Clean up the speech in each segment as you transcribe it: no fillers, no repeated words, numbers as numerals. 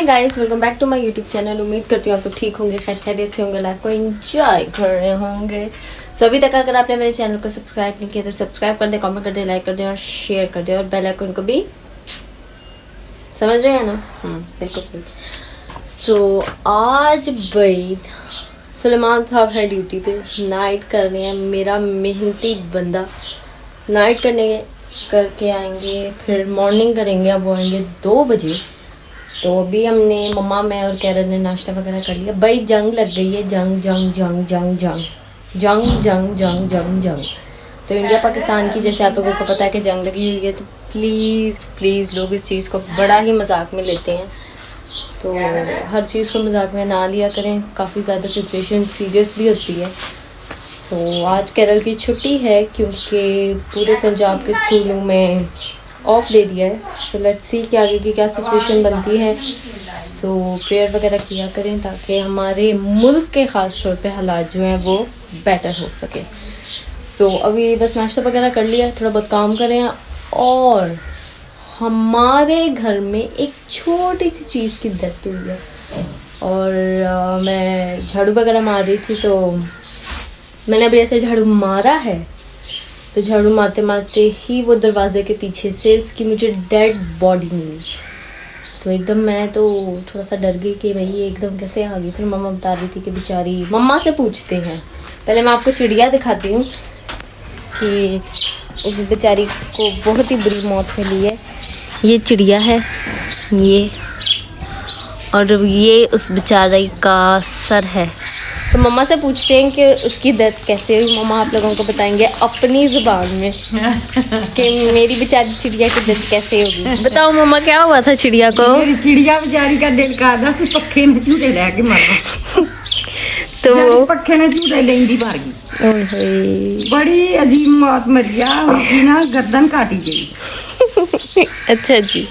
Guys, welcome back to my YouTube channel. उम्मीद करती हूँ आप लोग ठीक होंगे, खैरियत से होंगे, लाइफ को एंजॉय कर रहे होंगे। सो अभी तक अगर आपने मेरे चैनल को सब्सक्राइब नहीं किया तो सब्सक्राइब कर दे, कमेंट कर दे, लाइक कर दे और शेयर कर दे और बेल आइकन को भी समझ रहे हैं ना। बिल्कुल। सो आज भाई सुलेमान साहब है ड्यूटी पे, नाइट कर रहे हैं। मेरा मेहनती बंदा नाइट करके आएंगे, फिर मॉर्निंग करेंगे। अब वो आएंगे 2 बजे। तो अभी हमने मम्मा मैं और कैरन ने नाश्ता वगैरह कर लिया। भाई जंग लग गई है, जंग जंग जंग जंग जंग जंग जंग जंग जंग जंग। तो इंडिया पाकिस्तान की, जैसे आप लोगों को पता है कि जंग लगी हुई है, तो प्लीज़ लोग इस चीज़ को बड़ा ही मजाक में लेते हैं। तो हर चीज़ को मजाक में ना लिया करें, काफ़ी ज़्यादा सिचुएशन सीरियस भी होती है। सो आज केरल की छुट्टी है क्योंकि पूरे पंजाब के स्कूलों में ऑफ दे दिया है। सो लेट्स सी कि आगे की क्या सिचुएशन बनती है। सो प्रेयर वगैरह किया करें ताकि हमारे मुल्क के ख़ास तौर पे हालात जो हैं वो बेटर हो सके। सो अभी बस नाश्ता वगैरह कर लिया, थोड़ा बहुत काम करें। और हमारे घर में एक छोटी सी चीज़ की डेथ हुई है और मैं झाड़ू वगैरह मार रही थी, तो मैंने अभी ऐसे झाड़ू मारा है तो झाड़ू मारते मारते ही वो दरवाजे के पीछे से उसकी मुझे डेड बॉडी मिली। तो एकदम मैं तो थोड़ा सा डर गई कि भाई ये एकदम कैसे आ गई। फिर मम्मा बता रही थी कि बेचारी, मम्मा से पूछते हैं, पहले मैं आपको चिड़िया दिखाती हूँ कि उस बेचारी को बहुत ही बुरी मौत मिली है। ये चिड़िया है ये, और ये उस बेचारी का सर है। तो मम्मा से पूछते हैं कि उसकी डेथ कैसे हुई। मम्मा आप लोगों को बताएंगे अपनी ज़ुबान में कि मेरी बेचारी चिड़िया की डेथ कैसे होगी। बताओ मम्मा, क्या हुआ था चिड़िया को? मेरी चिड़िया बेचारी का दिल करदा सी पक्खे ने झूटे लेके मर तो पक्खे ने झूटे लेंदी मर गई। बड़ी अजीब मौत मरी उसकी ना, गर्दन काटी गई। अच्छा जी,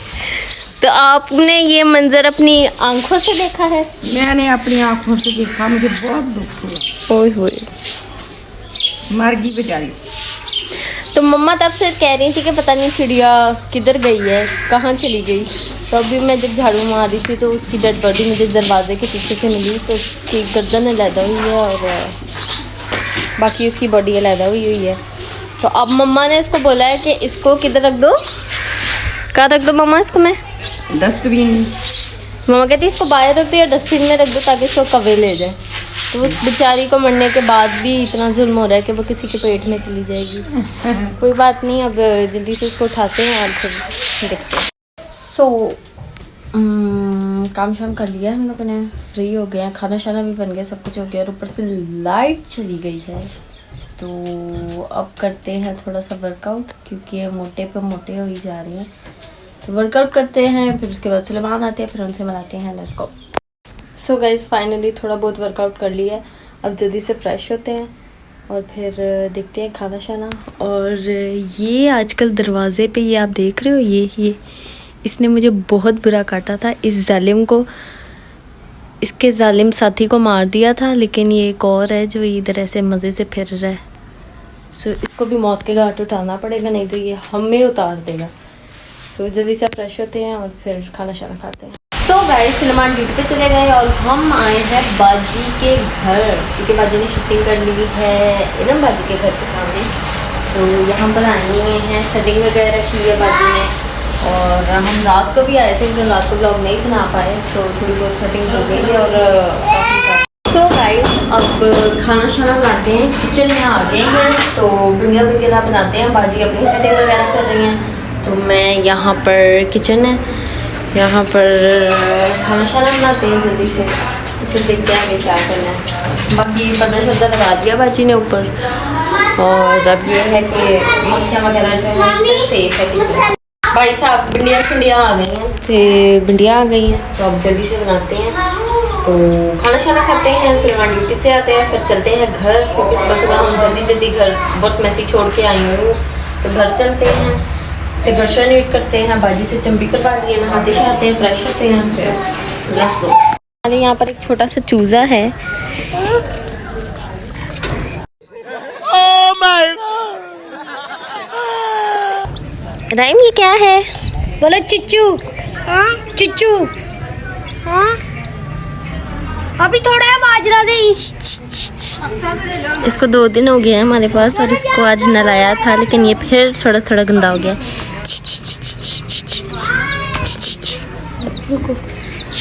तो आपने ये मंजर अपनी आंखों से देखा है? मैंने अपनी आंखों से देखा, मुझे बहुत दुख हुआ। ओए होए, मर गई बेचारी। तो मम्मा तब से कह रही थी कि पता नहीं चिड़िया किधर गई है, कहाँ चली गई। तो अभी मैं जब झाड़ू मार रही थी तो उसकी डेड बॉडी मुझे दरवाजे के पीछे से मिली। तो उसकी गर्दन अलहदा हुई है और बाकी उसकी बॉडी अलहदा हुई है। तो अब मम्मा ने इसको बोला है कि इसको किधर रख दो। कहाँ रख दो मम्मा इसको? मैं डस्टबिन। मम्मा कहती है इसको बाहर रख दो या डस्टबिन में रख दो ताकि इसको कवे ले जाए। तो उस बेचारी को मरने के बाद भी इतना जुल्म हो रहा है कि वो किसी के पेट में चली जाएगी। कोई बात नहीं, अब जल्दी से उसको उठाते हैं और फिर देखते हैं। काम शाम कर लिया हम लोगों ने, फ्री हो गए हैं, खाना शाना भी बन गया, सब कुछ हो गया और ऊपर से लाइट चली गई है। तो अब करते हैं थोड़ा सा वर्कआउट क्योंकि मोटे पे मोटे हो ही जा रहे हैं। तो वर्कआउट करते हैं, फिर उसके बाद सुलेमान आते हैं, फिर उनसे मिलाते हैं। Let's go. So guys, finally थोड़ा बहुत वर्कआउट कर लिया है। अब जल्दी से फ्रेश होते हैं और फिर देखते हैं खाना शाना। और ये आजकल दरवाज़े पे ये आप देख रहे हो, ये इसने मुझे बहुत बुरा काटा था। इस जालिम को, इसके जालिम साथी को मार दिया था, लेकिन ये एक और है जो इधर ऐसे मज़े से फिर रहा है। सो इसको भी मौत के घाट उठाना पड़ेगा, नहीं तो ये हमें उतार देगा। सो जल्दी से फ्रेश होते हैं और फिर खाना शाना खाते हैं। तो गाइस, सुलेमान ड्यूटी पे चले गए और हम आए हैं बाजी के घर क्योंकि बाजी ने शिफ्टिंग कर ली है इनम बाजी के घर के सामने। सो यहाँ पर आए हुए हैं, सेटिंग वगैरह की है बाजी ने। और हम रात को भी आए थे लेकिन रात को ब्लॉग नहीं बना पाए। सो थोड़ी बहुत सेटिंग हो गई है और तो गाइस अब खाना शाना बनाते हैं। किचन में आ गए हैं तो भिंडियाँ वगैरह बनाते हैं। बाजी अपनी सेटिंग वगैरह कर रही हैं, तो मैं यहाँ पर किचन है, यहाँ पर खाना शाना बनाते हैं जल्दी से। तो फिर देखते हैं आगे क्या करना है। बाकी पर्दा शर्दा लगा दिया बाजी ने ऊपर। और अब ये है कि मक्खियाँ वगैरह जो है उससे सेफ है किचन। भाई साहब भिंडियाँ आ गई हैं, तो भिंडियाँ आ गई हैं, तो अब जल्दी से बनाते हैं। तो खाना शाना खाते हैं, सुलेमान ड्यूटी से आते हैं, फिर चलते हैं घर क्योंकि सुबह हम जल्दी घर बहुत मैसी छोड़ के आई हूँ। तो घर चलते हैं, फिर घर नीट करते हैं, बाजी से चंबी करवा लिए, नहाते आते हैं, फ्रेश होते हैं, फिर लेट्स गो। अरे यहाँ पर एक छोटा सा चूजा है। ओह माय राइम, ये क्या है? बोलो चुच्चू। चुच्चू अभी थोड़ा है बाजरा दे। इसको 2 दिन हो गए हैं हमारे पास और इसको आज नहलाया था, लेकिन ये फिर थोड़ा थोड़ा गंदा हो गया।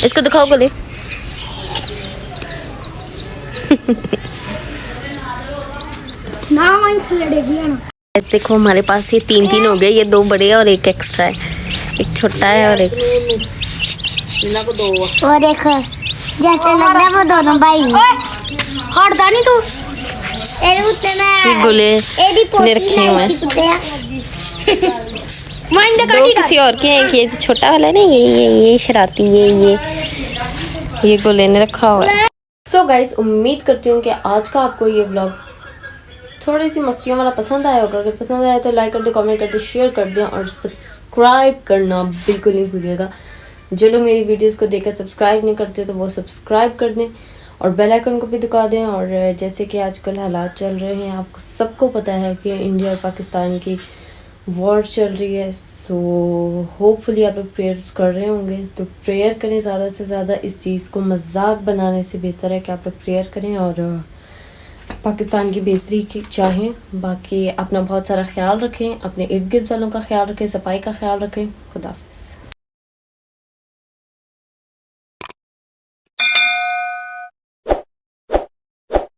इसको दिखाओ गोले। ना वहीं थलड़े भी आना। देखो हमारे पास ये 3 हो गए, ये 2 बड़े हैं और एक एक्स्ट्रा है, एक छोटा है और एक। वो देखो जैसे लग रहा है वो दोनों भाई हटदा नहीं तू। ये गोले ने रखे हुए हैं। दो किसी और के हैं, ये जो छोटा वाला है ना, ये शरारती, ये गोले ने रखा हुआ है। सो गाइस, उम्मीद करती हूँ कि आज का आपको ये व्लॉग थोड़ी सी मस्तियों वाला पसंद आया होगा। अगर पसंद आया तो लाइक कर दे, कमेंट कर दे, शेयर कर दें और सब्सक्राइब करना बिल्कुल नहीं भूलिएगा। जो लोग मेरी वीडियोस को देखकर सब्सक्राइब नहीं करते तो वो सब्सक्राइब कर दें और बेल आइकन को भी दबा दें। और जैसे कि आजकल हालात चल रहे हैं, आपको सबको पता है कि इंडिया और पाकिस्तान की वॉर चल रही है। सो होपफुली आप लोग प्रेयर्स कर रहे होंगे, तो प्रेयर करें ज़्यादा से ज़्यादा। इस चीज़ को मजाक बनाने से बेहतर है कि आप लोग प्रेयर करें और पाकिस्तान की बेहतरी की चाहें। बाकी अपना बहुत सारा ख्याल रखें, अपने इर्द गिर्द वालों का ख्याल रखें, सफाई का ख्याल रखें। खुदा हाफिज़।